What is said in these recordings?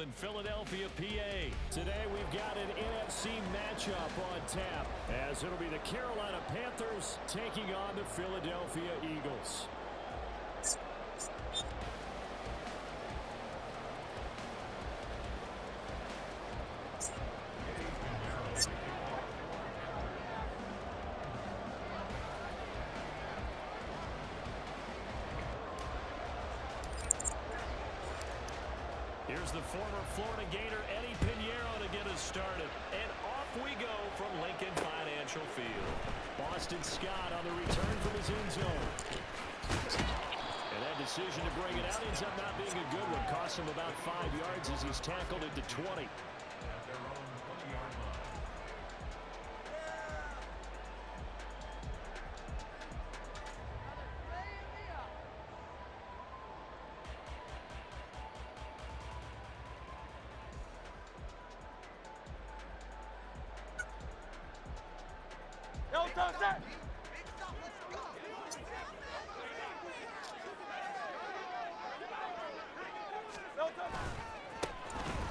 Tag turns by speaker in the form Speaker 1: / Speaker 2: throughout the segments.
Speaker 1: in Philadelphia, PA. Today we've got an NFC matchup on tap, as it'll be the Carolina Panthers taking on the Philadelphia Eagles. Here's the former Florida Gator Eddie Pinheiro to get us started. And off we go from Lincoln Financial Field. Boston Scott on the return from his end zone. And that decision to bring it out ends up not being a good one. Cost him about 5 yards as he's tackled into 20.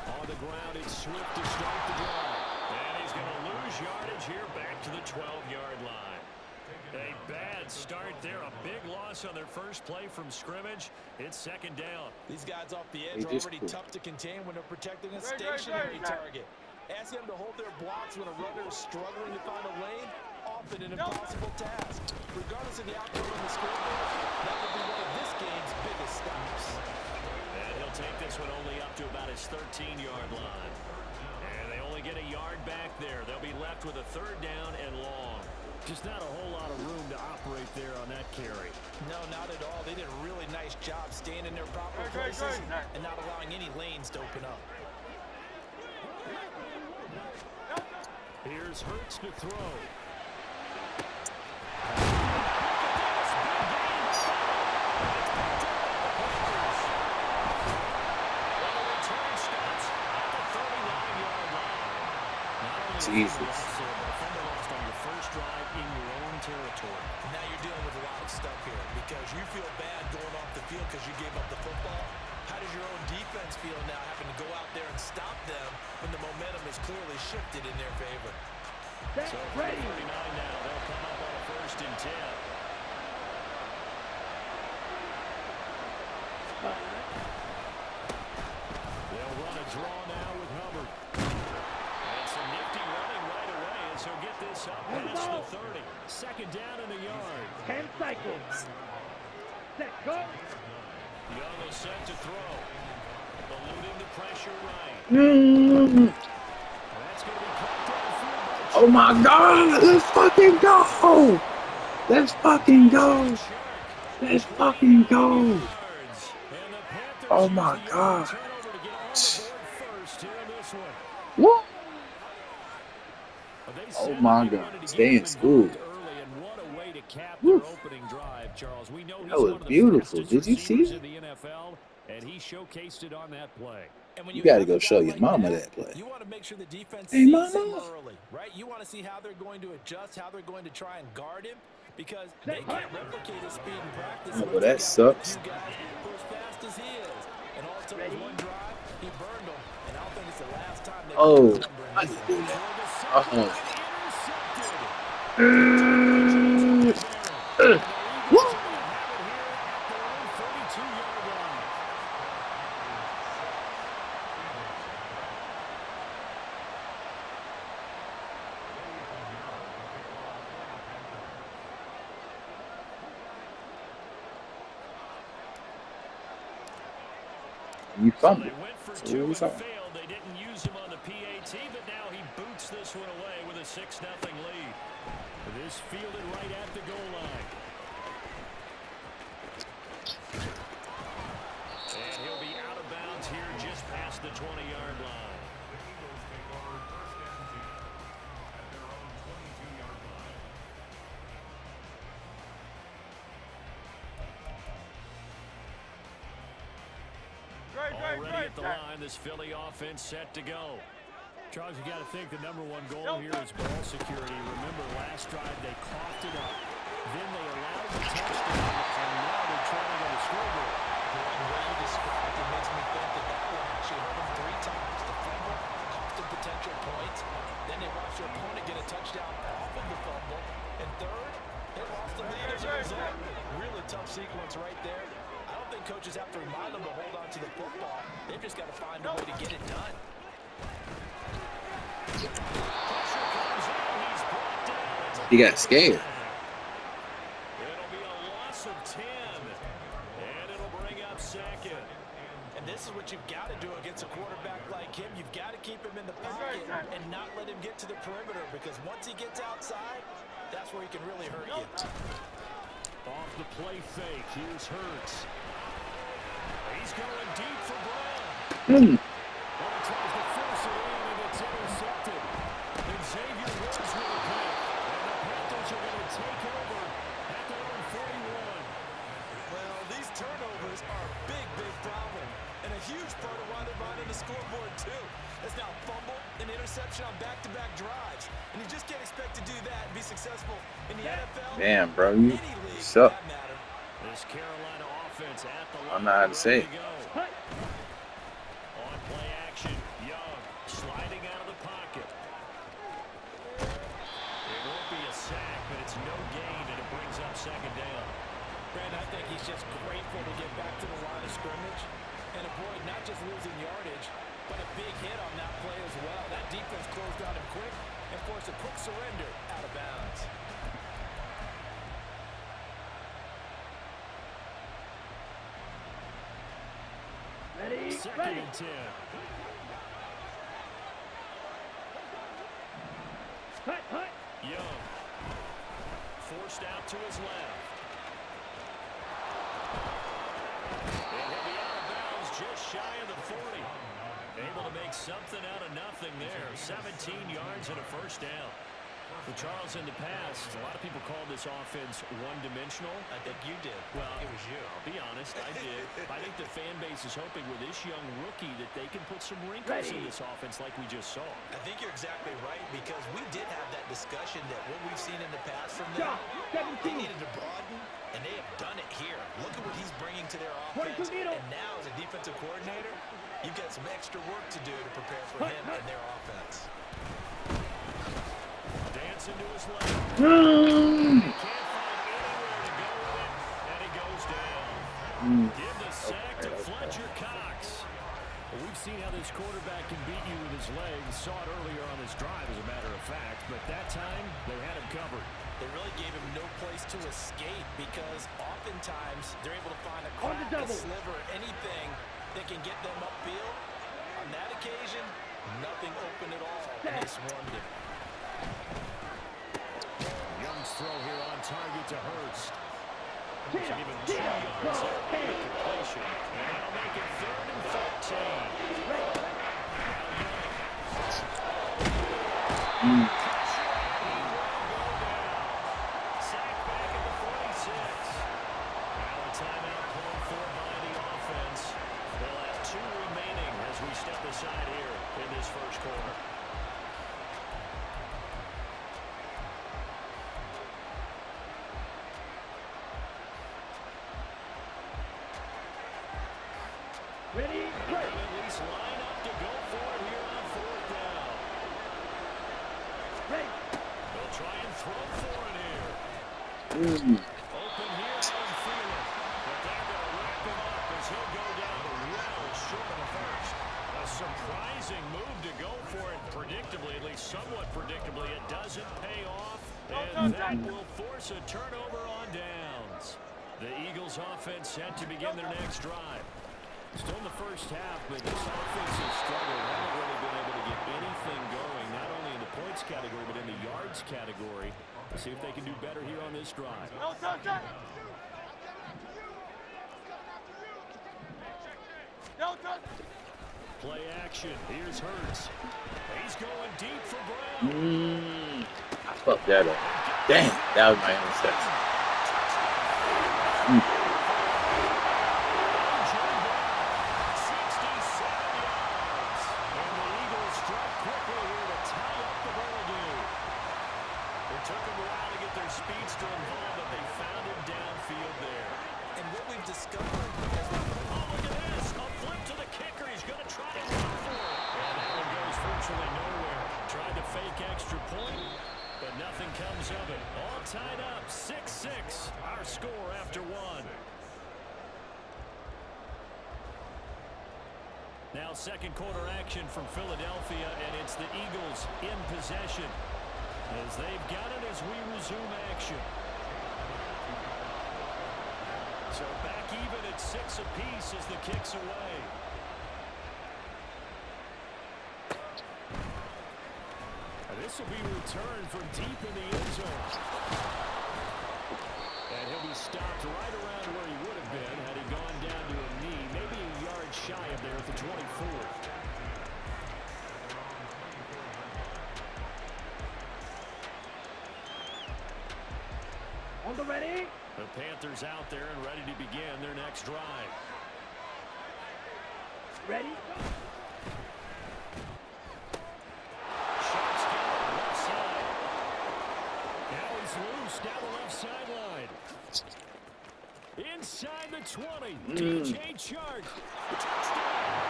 Speaker 1: On the ground, it's Swift to start the drive. And he's going to lose yardage here back to the 12-yard line. A bad start there. A big loss on their first play from scrimmage. It's second down.
Speaker 2: These guys off the edge are already tough to contain when they're protecting a stationary target. Ask them to hold their blocks when a runner is struggling to find a lane. Often an impossible task. Regardless of the outcome of the scoreboard, that will be one of this game's biggest stops.
Speaker 1: And he'll take this one only up to about his 13-yard line. And they only get a yard back there. They'll be left with a third down and long. Just not a whole lot of room to operate there on that carry.
Speaker 2: No, not at all. They did a really nice job staying in their proper places and not allowing any lanes to open up.
Speaker 1: Here's Hurts to throw.
Speaker 3: Jesus.
Speaker 2: Now you're dealing with a lot of stuff here because you feel bad going off the field because you gave up the football. How does your own defense feel now having to go out there and stop them when the momentum is clearly shifted in their favor?
Speaker 1: So for the 39 now, they'll come up on a 1st and 10. They'll run a draw now with Hubbard. And some nifty running right away as he'll get this up past the 30. Second down in the yard.
Speaker 4: 10 cycles. Set, go.
Speaker 1: Young is set to throw. Eluding the pressure right. That's going to be caught downfield.
Speaker 3: Oh my God! Let's fucking go! Let's fucking go! Let's fucking go! Oh my God! What? Oh my God! Stay in school. Woo. That was beautiful. Did you see it?
Speaker 1: And he showcased it on that play.
Speaker 3: You got to go show your mama that play.
Speaker 2: You want to make sure the defense
Speaker 3: Hey,
Speaker 2: sees
Speaker 3: mama.
Speaker 2: him early, right? You want to see how they're going to adjust, how they're going to try and guard him, because they can't replicate his speed in practice.
Speaker 3: Oh, well, that sucks.
Speaker 2: Few guys who are as fast as he is. And all it took was one drive, he burned them. And I don't think it's the last time they
Speaker 3: Oh,
Speaker 2: put
Speaker 3: I
Speaker 2: his
Speaker 3: did
Speaker 2: number
Speaker 3: that. Woo. You fumbled.
Speaker 1: They went for
Speaker 3: So
Speaker 1: two and
Speaker 3: what's up?
Speaker 1: failed. They didn't use him on the PAT, but now he boots this one away with a 6-0 lead. This fielded right at the goal line. And he'll be out of bounds here just past the 20-yard line. Already at the line, this Philly offense set to go. Charles, you got to think the #1 goal here is ball security. Remember, last drive they coughed it up. Then they allowed the touchdown, and now they're trying to go to scoreboard.
Speaker 2: The way you described it makes me think that one actually hurt him 3 times. helps your opponent get a touchdown off of the fumble. And third, they lost the lead as a result. Really tough sequence right there. I don't think coaches have to remind them to hold on to the football. They've just got to find a way to get it done.
Speaker 3: He got scared.
Speaker 1: It'll be a loss of 10. And it'll bring up second.
Speaker 2: And this is what you've got to do against a quarterback like him. You've got to keep him in the pocket and not let him get to the perimeter, because once he gets outside, that's where he can really hurt you.
Speaker 1: Off the play fake, here's Hurts. He's going deep for Brown. Well, he tries to force it in, and it's intercepted. And Xavier Woods with a pick. And the Panthers are going to take over at their own 41.
Speaker 2: Well, these turnovers are a big, big problem. And a huge part of why they're behind the scoreboard, too. It's now fumble and interception on back-to-back drives. And you just can't expect to do that and be successful in the NFL.
Speaker 3: Damn, bro, you suck.
Speaker 1: This Carolina offense at the line.
Speaker 3: I'm not how to say it.
Speaker 1: On play action, Young sliding out of the pocket. It won't be a sack, but it's no gain, and it brings up second down.
Speaker 2: Brandon, I think he's just grateful to get back to the line of scrimmage and avoid not just losing yardage, but a big hit on that play as well. That defense closed on him quick and forced a quick surrender out of bounds.
Speaker 4: Ready?
Speaker 1: Second
Speaker 4: Ready.
Speaker 1: and 10.
Speaker 4: Hut, hut.
Speaker 1: Young forced out to his left. And he'll be out of bounds just shy of the 40. Able to make something out of nothing there. 17 yards and a first down. Well, Charles, in the past, a lot of people called this offense one-dimensional.
Speaker 2: I think you did.
Speaker 1: Well,
Speaker 2: it was you.
Speaker 1: I'll be honest, I did. I think the fan base is hoping with this young rookie that they can put some wrinkles in this offense like we just saw.
Speaker 2: I think you're exactly right, because we did have that discussion that what we've seen in the past from them, they needed to broaden, and they have done it here. Look at what he's bringing to their offense. And now, as a defensive coordinator, you've got some extra work to do to prepare for him and their offense.
Speaker 1: Dance into his left. He can't find anywhere to go with it, and he goes down. Give the sack to Fletcher Cox. Well, we've seen how this quarterback can beat you with his legs. Saw it earlier on this drive, as a matter of fact. But that time, they had him covered.
Speaker 2: They really gave him no place to escape, because oftentimes they're able to find a crack, a sliver, anything that can get them upfield. On that occasion, nothing open at all, and they swarmed it.
Speaker 1: Young's throw here on target to Hurst. Give him 2 yards there on the completion. And that'll make it 3rd and 14. Sack back at the 46. Now a timeout called for by the offense. They'll have 2 remaining as we step aside here in this first quarter.
Speaker 4: Ready?
Speaker 1: At least line up to go for it here on 4th down.
Speaker 4: Ready.
Speaker 1: They'll try and throw for it here. Open here on Phelan. But they're going to wrap him up as he'll go down well short of the first. A surprising move to go for it predictably, at least somewhat predictably. It doesn't pay off, and that will force a turnover on downs. The Eagles offense set to begin their next drive. Still in the first half, but this offense has struggled. Haven't really been able to get anything going, not only in the points category, but in the yards category. Let's see if they can do better here on this drive. Play action. Here's Hurts. He's going deep for Brown.
Speaker 3: I fucked that up. Damn, that was my interception.
Speaker 1: Speedster involved, but they found him downfield there.
Speaker 2: And what we've discovered is
Speaker 1: look at this. A flip to the kicker. He's going to try and run for it. And that one goes virtually nowhere. Tried to fake extra point, but nothing comes of it. All tied up, 6-6, our score after one. Now second quarter action from Philadelphia, and it's the Eagles in possession as they've got it as we resume action. So back even at 6 apiece as the kick's away. And this will be returned from deep in the end zone. And he'll be stopped right around where he would have been had he gone down to a knee, maybe a yard shy of there at the 24.
Speaker 4: On the ready.
Speaker 1: The Panthers out there and ready to begin their next drive.
Speaker 4: Ready.
Speaker 1: Shots down left side. Now he's loose down the left sideline. Inside the 20. DJ Chark.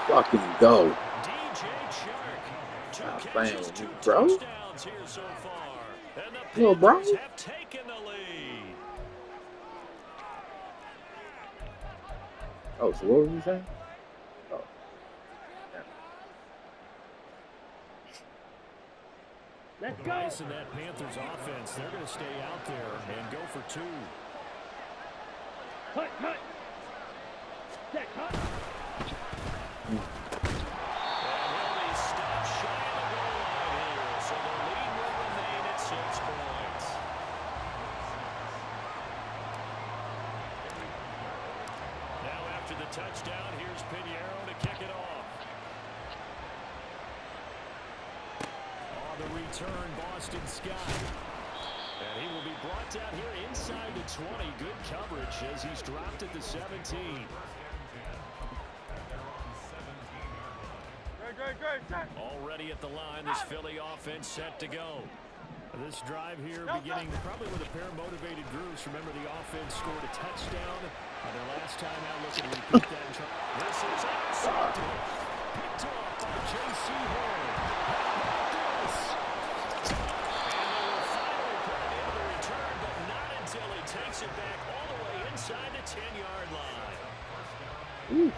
Speaker 3: Fucking go.
Speaker 1: DJ Chark. Two
Speaker 3: playing
Speaker 1: catches,
Speaker 3: with
Speaker 1: two
Speaker 3: you, bro.
Speaker 1: touchdowns here so far. And the
Speaker 3: Yo, bro.
Speaker 1: Panthers have taken the lead.
Speaker 3: Oh, so what was you saying? Oh. Yeah.
Speaker 4: Let's go.
Speaker 1: Bryce and that Panthers offense, they're going to stay out there and go for two.
Speaker 4: Cut, cut. Set, cut.
Speaker 1: And he'll be stopped shy of the goal line here, so the lead will remain at 6 points. Now after the touchdown, here's Pinheiro to kick it off. On the return, Boston Scott. And he will be brought down here inside the 20. Good coverage as he's dropped at the 17. Already at the line, this Philly offense set to go. This drive here beginning probably with a pair of motivated groups. Remember, the offense scored a touchdown on their last time out. Looking to repeat that. This is intercepted. Picked off by J.C. Horn. How about this? And they will finally put it in the return, but not until he takes it back all the way inside the 10-yard line.
Speaker 3: Ooh.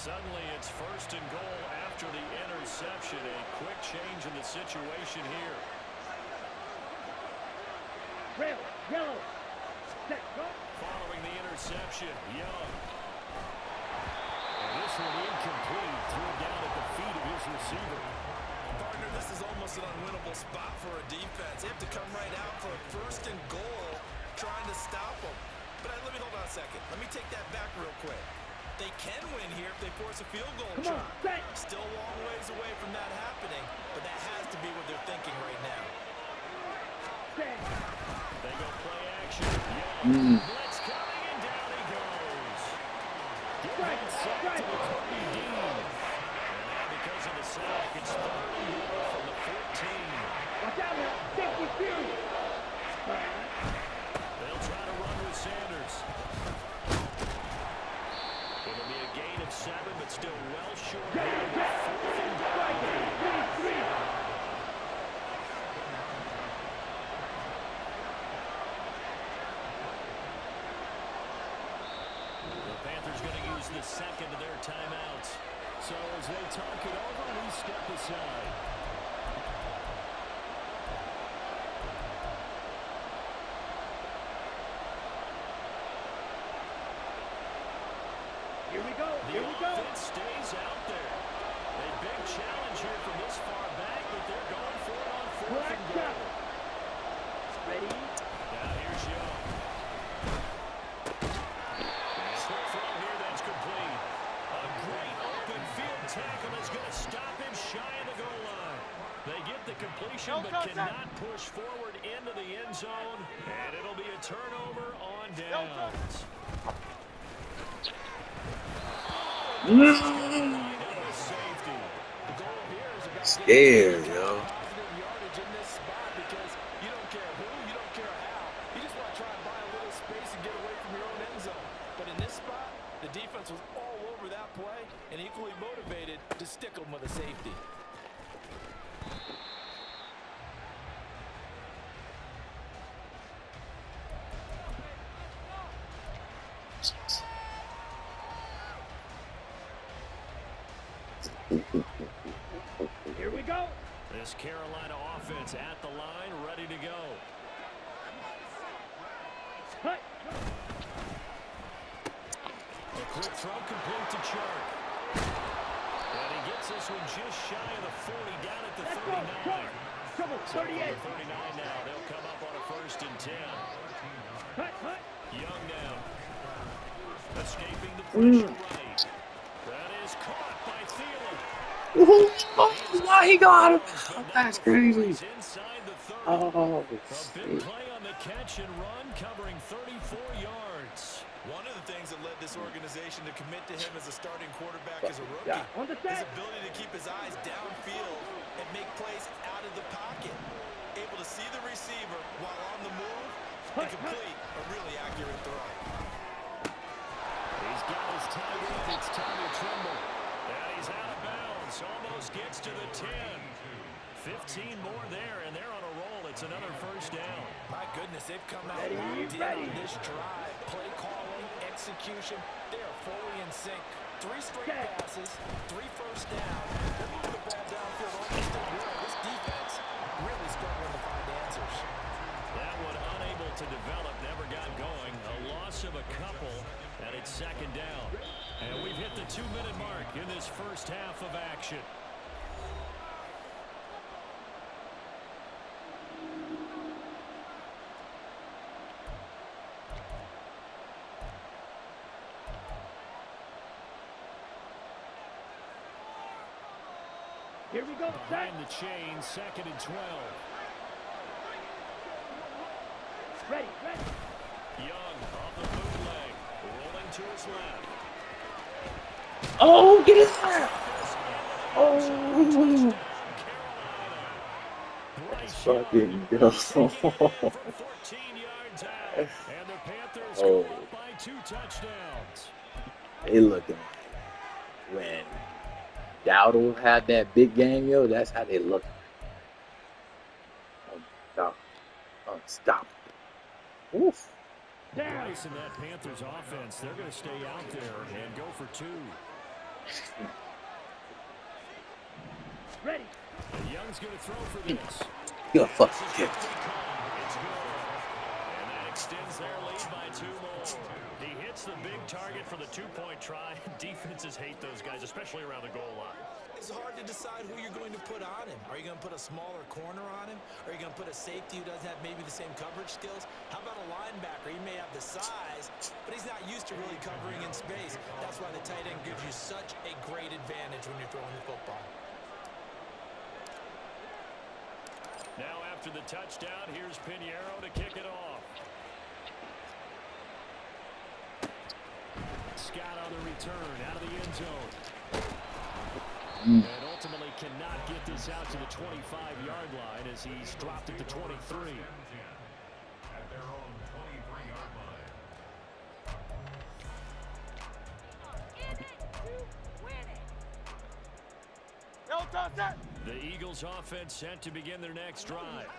Speaker 1: Suddenly it's first and goal after the interception. A quick change in the situation here.
Speaker 4: Red, yellow. Set, go.
Speaker 1: Following the interception, Young. And this one incomplete. Threw it down at the feet of his receiver.
Speaker 2: Partner, this is almost an unwinnable spot for a defense. They have to come right out for a first and goal, trying to stop them. But let me hold on a second. Let me take that back real quick. They can win here if they force a field goal.
Speaker 4: Come on, set.
Speaker 2: Still a long ways away from that happening, but that has to be what they're thinking right now.
Speaker 4: Set.
Speaker 1: They go play action. Young. Blitz coming, and down he goes. Get that sack to Cody Dean. And now because of the sack, it's third and goal from the 14.
Speaker 4: Watch out now. Safety field.
Speaker 1: They'll try to run with Sanders. It'll be a gain of 7, but still well short.
Speaker 4: Get it, get it. Strike it. 3.
Speaker 1: The Panthers going to use the second of their timeouts. So as they talk it over, we step aside.
Speaker 4: Here we go.
Speaker 1: The
Speaker 4: Here we go.
Speaker 1: offense stays out there. A big challenge here from this far back, but they're going for it on 4th and goal.
Speaker 4: Ready.
Speaker 1: Now here's Young. And quick throw here, that's complete. A great open field tackle is going to stop him shy of the goal line. They get the completion, but cannot push forward into the end zone, and it'll be a turnover on downs.
Speaker 3: Scared, yo.
Speaker 2: You don't care who, you don't care how. You just want to try and buy a little space and get away from your own end zone. But in this spot, the defense was all over that play and equally motivated to stick them with a safety.
Speaker 4: Here we go.
Speaker 1: This Carolina offense at the line, ready to go.
Speaker 4: Cut.
Speaker 1: A quick throw complete to Chark. And he gets this one just shy of the 40, down at the
Speaker 4: Let's go.
Speaker 1: 39.
Speaker 4: Chark. Trouble.
Speaker 1: So from
Speaker 4: 38.
Speaker 1: the 39 now, they'll come up on a 1st and 10.
Speaker 4: Cut. Cut.
Speaker 1: Young now. Escaping the pressure right. That is caught by Thielen.
Speaker 3: Oh, why he got him? Oh, that's crazy.
Speaker 1: He's inside the 30.
Speaker 3: Oh,
Speaker 1: A big
Speaker 3: shit.
Speaker 1: play on the catch and run, covering 34 yards.
Speaker 2: One of the things that led this organization to commit to him as a starting quarterback as a rookie,
Speaker 3: Yeah.
Speaker 4: On the
Speaker 2: his
Speaker 4: set.
Speaker 2: ability to keep his eyes downfield and make plays out of the pocket. Able to see the receiver while on the move and complete a really accurate throw.
Speaker 1: He's got his tight end. It's Tommy Tremble. And he's out of bounds. Almost gets to the 10. 15 more there, and they're on a roll. It's another 1st down.
Speaker 2: My goodness, they've come out
Speaker 4: Ready,
Speaker 2: locked in
Speaker 4: ready.
Speaker 2: on this drive. Play calling, execution, they are fully in sync. 3 straight
Speaker 4: Okay.
Speaker 2: passes, 3 first down. They're moving the ball downfield almost at will. This defense really struggling to find answers.
Speaker 1: That one unable to develop, never got going. A loss of a couple, and it's 2nd down. And we've hit the 2-minute mark in this first half of action.
Speaker 4: Here we go. Set.
Speaker 1: Behind the chain, 2nd and 12.
Speaker 4: Ready. Ready.
Speaker 1: Young off the bootleg, rolling to his left.
Speaker 3: Oh, get his there. Oh,
Speaker 1: Bryce
Speaker 3: fucking go.
Speaker 1: from 14 yards out, and the Panthers go up by 2 touchdowns.
Speaker 3: They looking like when Dowdle had that big game, yo, that's how they look. Oh, stop. Oh, stop. Oof.
Speaker 4: Down.
Speaker 1: Bryce and that Panthers offense, they're going to stay out there and go for 2.
Speaker 4: Ready.
Speaker 1: And Young's going to throw for this.
Speaker 3: You're a fucking kid.
Speaker 1: It's good. And that extends their lead by 2 more. He hits the big target for the 2-point try. Defenses hate those guys, especially around the goal line.
Speaker 2: It's hard to decide who you're going to put on him. Are you going to put a smaller corner on him? Are you going to put a safety who doesn't have maybe the same coverage skills? How about a linebacker? He may have the size, but he's not used to really covering in space. That's why the tight end gives you such a great advantage when you're throwing the football.
Speaker 1: Now after the touchdown, here's Pinheiro to kick it off. Scott on the return out of the end zone. And ultimately cannot get this out to the 25-yard line as he's dropped at the 23.
Speaker 5: At their own 23-yard line.
Speaker 1: The Eagles offense set to begin their next drive.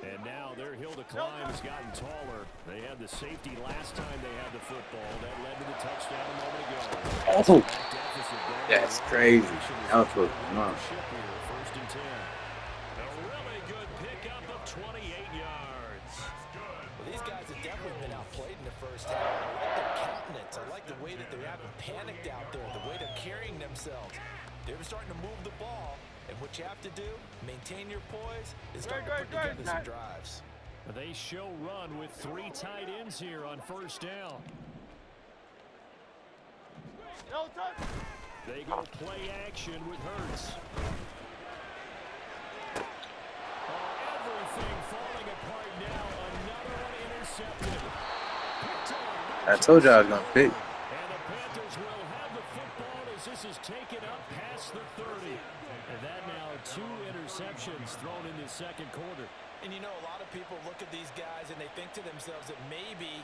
Speaker 1: And now their hill to climb has gotten taller. They had the safety last time they had the football. That led to the touchdown a moment ago.
Speaker 3: Oh, that's crazy. That was supposed to be mine.
Speaker 1: First and 10. A really good pickup of 28 yards.
Speaker 2: Well, these guys have definitely been outplayed in the first half. I like their countenance. I like the way that they haven't panicked out there, the way they're carrying themselves. They're starting to move the ball, and what you have to do, maintain your poise, is start to put together some drives.
Speaker 1: They show run with 3 tight ends here on first down. They go play action with Hurts. Oh, everything falling apart now. Another one intercepted.
Speaker 3: I told you I was gonna pick.
Speaker 1: And the Panthers will have the football as this is taken up past the 30. And that now 2 interceptions thrown in the second quarter.
Speaker 2: And you know, a lot of people look at these guys and they think to themselves that maybe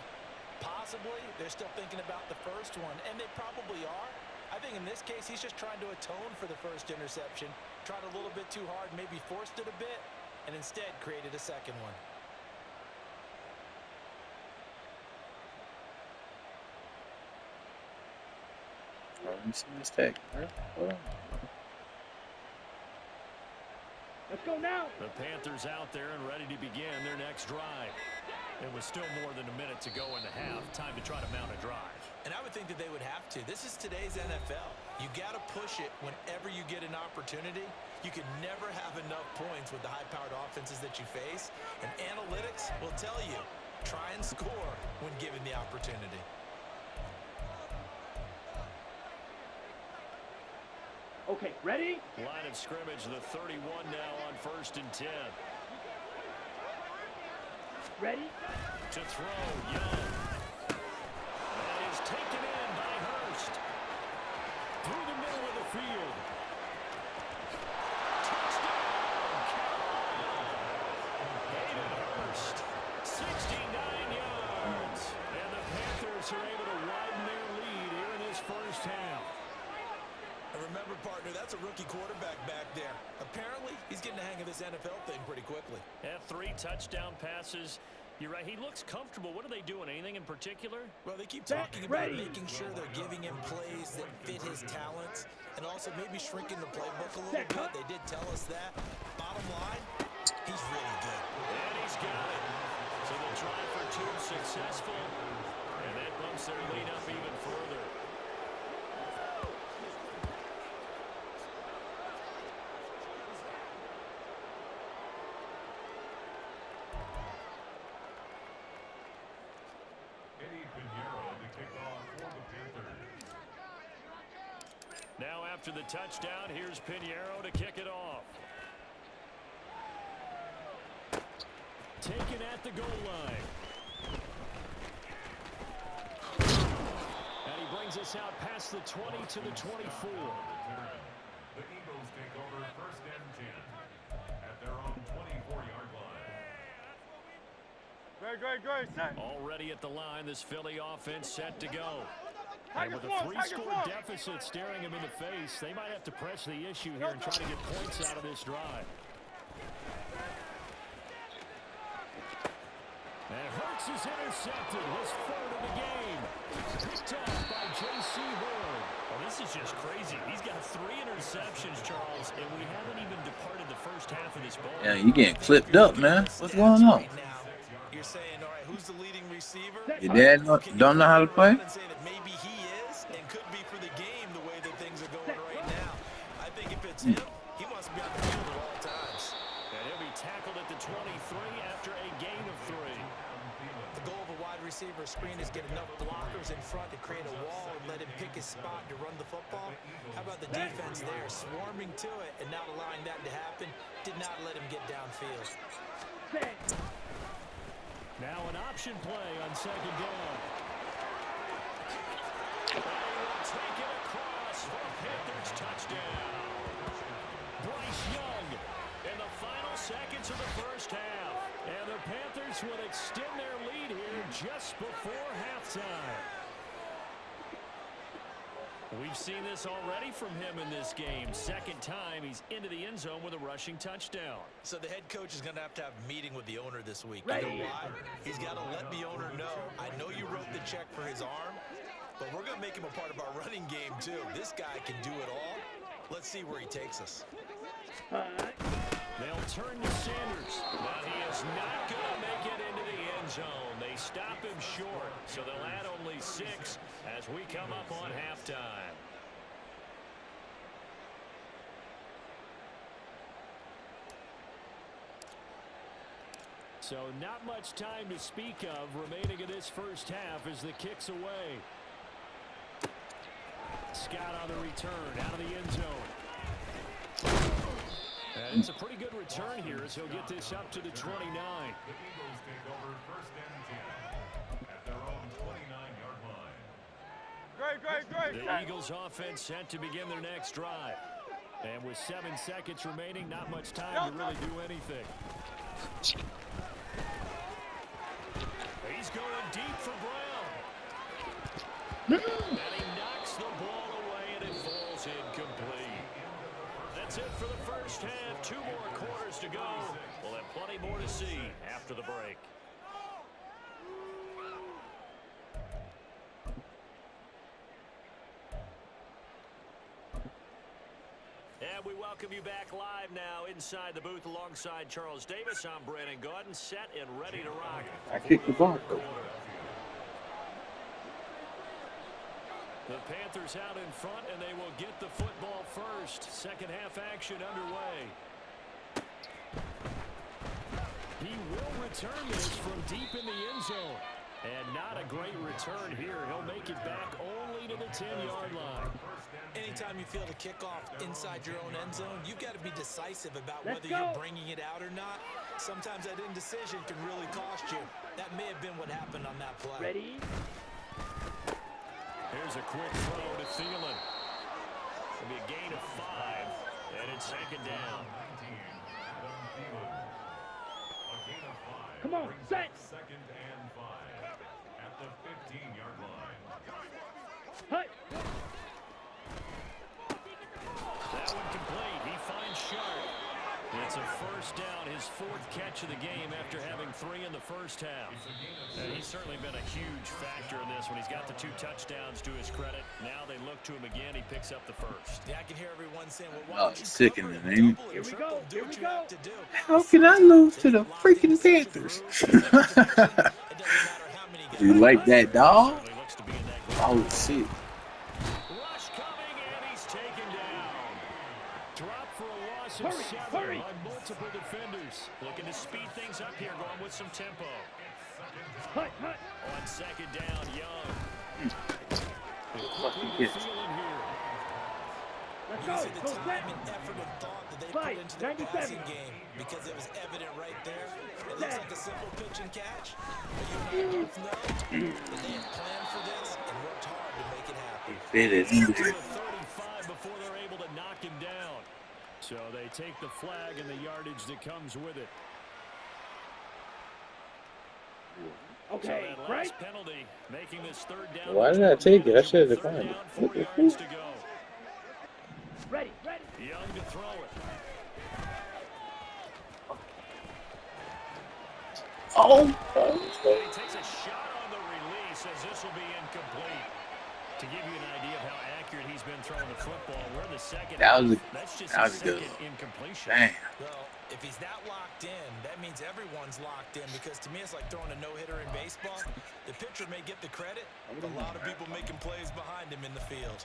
Speaker 2: Possibly, they're still thinking about the first one, and they probably are. I think in this case, he's just trying to atone for the first interception, tried a little bit too hard, maybe forced it a bit, and instead created a second one.
Speaker 3: Let me see mistake. Hold on.
Speaker 4: Let's go now.
Speaker 1: The Panthers out there and ready to begin their next drive. It was still more than a minute to go in the half. Time to try to mount a drive.
Speaker 2: And I would think that they would have to. This is today's NFL. You got to push it whenever you get an opportunity. You can never have enough points with the high-powered offenses that you face. And analytics will tell you, try and score when given the opportunity.
Speaker 4: Okay, ready?
Speaker 1: Line of scrimmage, the 31 now on 1st and 10.
Speaker 4: Ready?
Speaker 1: To throw, Young. That is taken in by Hurst. Through the middle of the field. Touchdown, Hayden Hurst. 69 yards. And the Panthers are able to widen their lead here in this first half.
Speaker 2: And remember, partner, that's a rookie quarterback back there. Apparently, he's getting the hang of this NFL thing pretty quickly.
Speaker 1: Have 3 touchdown passes. You're right. He looks comfortable. What are they doing? Anything in particular?
Speaker 2: Well, they keep talking about making sure they're giving him plays that fit his talents and also maybe shrinking the playbook a little bit. They did tell us that. Bottom line, he's really good.
Speaker 1: And he's got it. So the drive for 2 successful. And that bumps their lead up even further. Now after the touchdown, here's Pinheiro to kick it off. Taken at the goal line. And he brings us out past the 20 to the 24.
Speaker 5: The Eagles take over 1st and 10 at their own 24-yard line.
Speaker 4: Great, set.
Speaker 1: Already at the line, this Philly offense set to go. And with a 3-score deficit staring him in the face, they might have to press the issue here and try to get points out of this drive. And Hurts is intercepted, his 3rd of the game. Picked off by J.C. Horn. Well, this is just crazy. He's got 3 interceptions, Charles, and we haven't even departed the first half of this ball.
Speaker 3: Yeah, you getting clipped up, man. What's going on?
Speaker 2: You're saying, all right, who's the leading receiver?
Speaker 3: Your dad don't know how to play?
Speaker 2: Maybe he is and could be for the game the way that things are going right now. I think if it's him, he wants to be on the field at all times.
Speaker 1: And he'll be tackled at the 23 after a gain of 3.
Speaker 2: The goal of a wide receiver screen is get enough blockers in front to create a wall and let him pick his spot to run the football. How about the defense there, swarming to it and not allowing that to happen? Did not let him get downfield.
Speaker 1: Now an option play on 2nd down. And he will take it across for a Panthers touchdown. Bryce Young in the final seconds of the first half. And the Panthers will extend their lead here just before halftime. We've seen this already from him in this game. 2nd time he's into the end zone with a rushing touchdown.
Speaker 2: So the head coach is going to have a meeting with the owner this week. You know why? He's got to let the owner know, I know you wrote the check for his arm, but we're going to make him a part of our running game too. This guy can do it all. Let's see where he takes us.
Speaker 1: They'll turn to Sanders. But he is not going to make it into the end zone. They stop him short, so they'll add only 6 as we come up on halftime. So not much time to speak of remaining in this first half as the kick's away. Scott on the return out of the end zone. And it's a pretty good return here as he'll get this up to the 29.
Speaker 5: The Eagles take over 1st and 10 at their own 29-yard line.
Speaker 1: The Eagles offense set to begin their next drive. And with 7 seconds remaining, not much time to really do anything. He's going deep for Brown. And he knocks the ball away, and it falls incomplete. That's it for the first half. 2 more quarters to go. We'll have plenty more to see after the break. And we welcome you back live now inside the booth alongside Charles Davis. I'm Brandon Gaudin, set and ready to rock.
Speaker 3: I kicked the ball.
Speaker 1: The Panthers out in front, and they will get the football first. Second half action underway. He will return this from deep in the end zone. And not a great return here. He'll make it back only to the 10-yard line.
Speaker 2: Anytime you feel the kickoff inside your own end zone, you've got to be decisive about whether you're bringing it out or not. Sometimes that indecision can really cost you. That may have been what happened on that play.
Speaker 4: Ready?
Speaker 1: Here's a quick throw to Thielen. It'll be a gain of 5, and it's second down.
Speaker 4: Come on, set.
Speaker 5: Second and 5 at the 15-yard line.
Speaker 4: Hut.
Speaker 1: That one complete. He finds Sharp. It's a first down, his 4th catch of the game after having 3 in the first half. And he's certainly been a huge factor in this when he's got the 2 touchdowns to his credit. Now they look to him again. He picks up the first.
Speaker 2: Yeah, I can hear everyone saying, well, why don't you
Speaker 3: sick in
Speaker 2: cover
Speaker 3: the
Speaker 2: it?
Speaker 3: name.
Speaker 2: Double
Speaker 4: Here
Speaker 2: and
Speaker 4: we
Speaker 2: triple,
Speaker 4: go.
Speaker 2: do
Speaker 4: Here
Speaker 2: what
Speaker 4: we
Speaker 2: you
Speaker 4: go.
Speaker 2: have to do.
Speaker 3: How can I lose to the freaking Panthers? You like that dog?
Speaker 1: Certainly looks to be in that group.
Speaker 3: Oh, shit.
Speaker 1: Rush coming, and he's taken down. Drop for a loss of
Speaker 4: Hurry,
Speaker 1: 7
Speaker 4: hurry.
Speaker 1: by multiple defenders. Looking to speed things up here, going with some tempo.
Speaker 4: Hut, hut.
Speaker 1: On second down, Young.
Speaker 3: Fucking hit.
Speaker 1: Thielen here.
Speaker 4: Let's
Speaker 2: You
Speaker 4: go.
Speaker 2: see the
Speaker 4: Go
Speaker 2: time
Speaker 4: set.
Speaker 2: and effort and thought that they
Speaker 4: Slide,
Speaker 2: put into their
Speaker 4: 97.
Speaker 2: passing game because it was evident right there. It looks like a simple pitch and catch, but you and I both know that they had planned for this and worked hard to make it happen.
Speaker 3: Fit it
Speaker 1: To
Speaker 3: in
Speaker 1: the
Speaker 3: there.
Speaker 1: 35 before they're able to knock him down. So they take the flag and the yardage that comes with it.
Speaker 4: Okay,
Speaker 1: so that
Speaker 4: Bryce.
Speaker 1: last penalty making this 3rd down.
Speaker 3: Why did I take it? I should have
Speaker 1: 3rd
Speaker 3: declined
Speaker 1: down,
Speaker 3: it.
Speaker 1: 4
Speaker 3: What the
Speaker 1: yards
Speaker 3: fuck?
Speaker 1: to go.
Speaker 4: Ready, ready.
Speaker 1: Young to throw it.
Speaker 3: Oh,
Speaker 1: And he takes a shot on the release as this will be incomplete. To give you an idea of how accurate he's been throwing the football, we're in the second.
Speaker 3: That was a-
Speaker 1: That's just
Speaker 3: that
Speaker 1: his
Speaker 3: was a good
Speaker 1: second incompletion.
Speaker 3: damn.
Speaker 2: Well, if he's that locked in, that means everyone's locked in because to me it's like throwing a no-hitter in baseball. The pitcher may get the credit, but a lot of people making plays behind him in the field.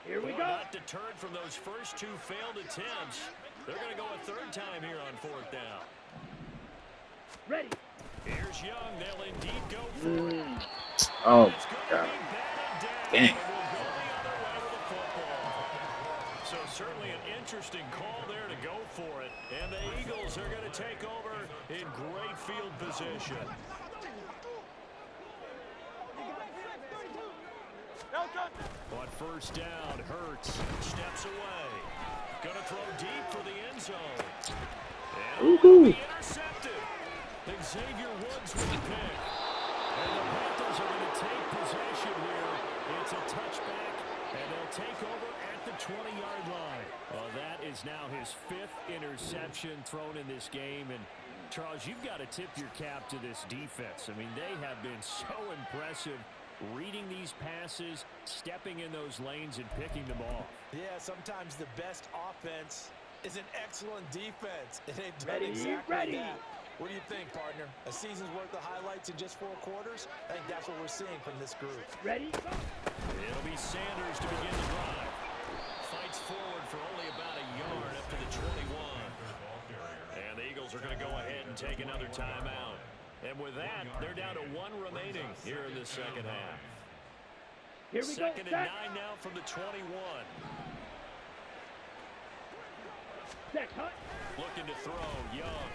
Speaker 4: Here we
Speaker 1: Well,
Speaker 4: go.
Speaker 1: not deterred from those first 2 failed attempts. They're going to go a 3rd time here on 4th down.
Speaker 4: Ready.
Speaker 1: Here's Young. They'll indeed go for it.
Speaker 3: Oh,
Speaker 1: It's going to
Speaker 3: God.
Speaker 1: be batted down.
Speaker 3: Dang.
Speaker 1: And we'll go the other way with the football. So certainly an interesting call there to go for it. And the Eagles are going to take over in great field position. On 1st down, Hurts steps away. Going to throw deep for the end zone. And it will be intercepted. Xavier Woods with the pick. And the Panthers are going to take possession here. It's a touchback, and they'll take over at the 20-yard line. Well, that is now his 5th interception thrown in this game. And, Charles, you've got to tip your cap to this defense. I mean, they have been so impressive reading these passes, stepping in those lanes, and picking them off.
Speaker 2: Yeah, sometimes the best offense is an excellent defense. And they've done
Speaker 4: Ready,
Speaker 2: exactly
Speaker 4: ready.
Speaker 2: that. What do you think, partner? A season's worth of highlights in just 4 quarters? I think that's what we're seeing from this group.
Speaker 4: Ready. Go.
Speaker 1: It'll be Sanders to begin the drive. Fights forward for only about a yard up to the 21. And the Eagles are going to go ahead and take another timeout. And with that, they're down to 1 remaining here in the second half.
Speaker 4: Here we
Speaker 1: Second
Speaker 4: go.
Speaker 1: and
Speaker 4: Set.
Speaker 1: 9 now from the 21.
Speaker 4: Set. Hut.
Speaker 1: Looking to throw, Young.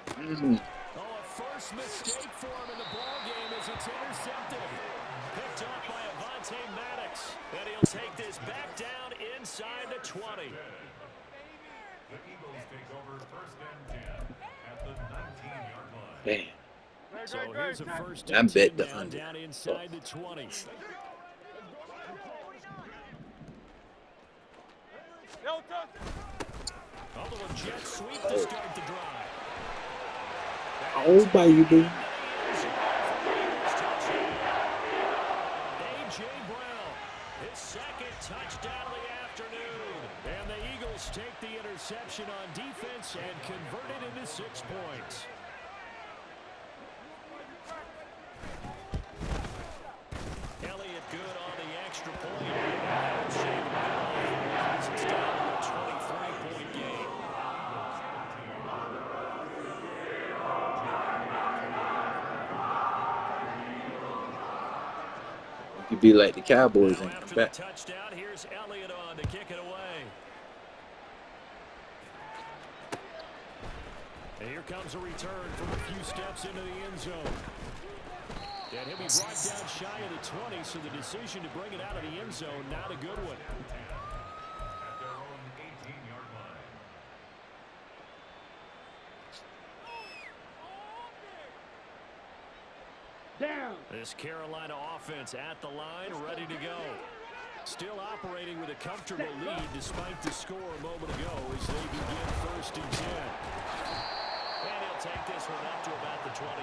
Speaker 1: Oh, a first mistake for him in the ball game as it's intercepted. Picked up by Avonte Maddox. And he'll take this back down inside the 20.
Speaker 5: The Eagles take over first and 10 at the 19-yard line.
Speaker 3: Damn.
Speaker 1: So here's a first
Speaker 3: I
Speaker 1: and
Speaker 3: bet
Speaker 1: 10
Speaker 3: the
Speaker 1: now
Speaker 3: under.
Speaker 1: down inside the 20. Although a jet sweep to start the drive.
Speaker 3: Oh, baby.
Speaker 1: A.J. Brown, his second touchdown of the afternoon. And the Eagles take the interception on defense and convert it into 6 points. Elliott good on the extra point. It's down to a 23-point game.
Speaker 3: You could be like the Cowboys
Speaker 1: Now
Speaker 3: and
Speaker 1: after
Speaker 3: come
Speaker 1: the
Speaker 3: back.
Speaker 1: touchdown, here's Elliott on to kick it away. And here comes a return from a few steps into the end zone. And he'll be brought down shy of the 20, so the decision to bring it out of the end zone, not a good one.
Speaker 5: At their own 18-yard line.
Speaker 4: Down.
Speaker 1: This Carolina offense at the line, ready to go. Still operating with a comfortable lead despite the score a moment ago as they begin first and 10. And he'll take this one up to about the 23.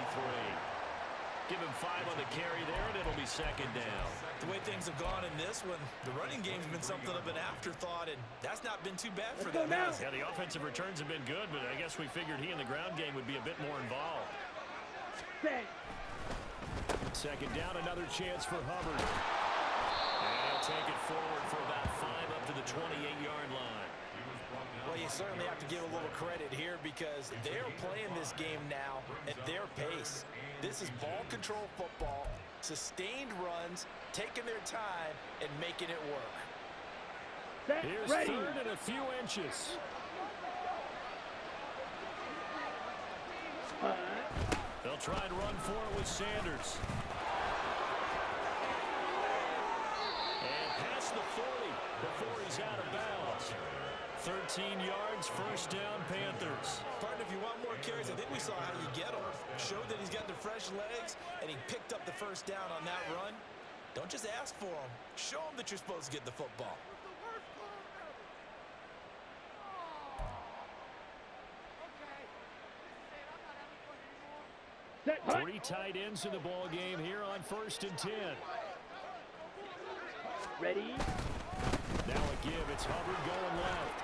Speaker 1: Give him 5 on the carry there, and it'll be second down.
Speaker 2: The way things have gone in this one, the running game's been something of an afterthought, and that's not been too bad for them. Has it?
Speaker 1: Yeah, the offensive returns have been good, but I guess we figured he in the ground game would be a bit more involved. Second down, another chance for Hubbard. And he'll take it forward for about 5 up to the 28-yard line.
Speaker 2: Well, you certainly have to give a little credit here because they're playing this game now at their pace. This is ball control football, sustained runs, taking their time, and making it work.
Speaker 1: Here's
Speaker 4: Ready.
Speaker 1: third and a few inches. They'll try and run for it with Sanders. And past the 40 before he's out of bounds. 13 yards, first down, Panthers.
Speaker 2: Partner, if you want more carries, I think we saw how you get them. Showed that he's got the fresh legs, and he picked up the first down on that run. Don't just ask for them. Show them that you're supposed to get the football.
Speaker 4: Set.
Speaker 1: 3 tight ends in the ball game here on first and 10.
Speaker 4: Ready.
Speaker 1: Now a give. It's Hubbard going left.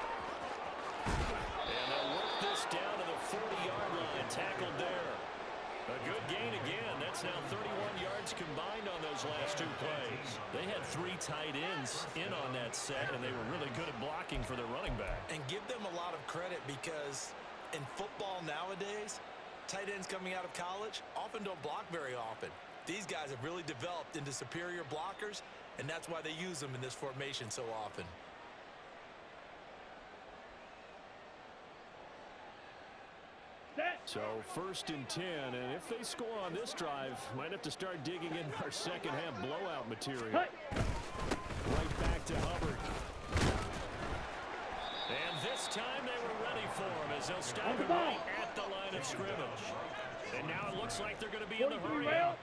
Speaker 1: And they'll work this down to the 40-yard line. Tackled there. A good gain again. That's now 31 yards combined on those last 2 plays. They had 3 tight ends in on that set, and they were really good at blocking for their running back.
Speaker 2: And give them a lot of credit because in football nowadays, tight ends coming out of college often don't block very often. These guys have really developed into superior blockers, and that's why they use them in this formation so often.
Speaker 1: So first and 10, and if they score on this drive, might have to start digging in our second half blowout material. Right back to Hubbard. And this time they were ready for him as they'll stop him right at the line of scrimmage. And now it looks like they're going to be in the hurry out.